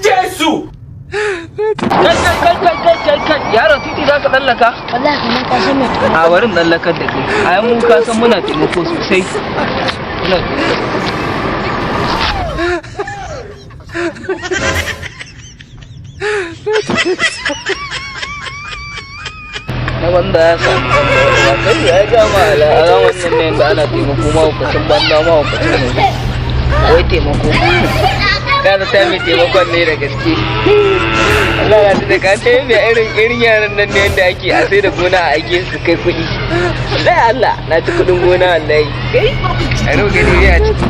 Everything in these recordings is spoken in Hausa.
Jesu! Kai yaro titi za ka tsallaka? Wallahi kamar ka san mai A barin tsallakar da kai. A mu ka san muna taimako sosai. Na wanda ya samu ba kai ya gama a wannan ne da ana taimako mahaukacin banda mahaukacin ne. Wai taimako. Ka ta mai taimakon ne da gaske. Allah ya da ka ta yi irin yaran nan ne yadda ake a sai da gona a ake su kai kuɗi. Wallahi Allah na ci kuɗin gona wallahi. Kai a rau gani ne a ciki.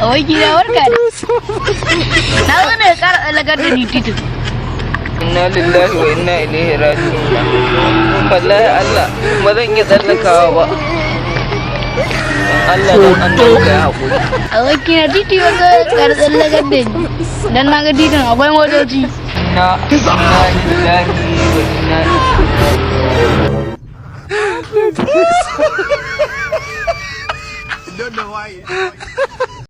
Wai gida warka ne. Na zo ne ƙara tsallakar da ni titin. Inna lillahi wa inna ilaihi raji'un. Wallahi Allah ba zan iya tsallakawa ba. Allah don an dauka ya haƙuri. A wai kina titi wanda ƙara tsallakar da ni. Dan na ga titin akwai motoci. Inna lillahi wa inna I don't know why.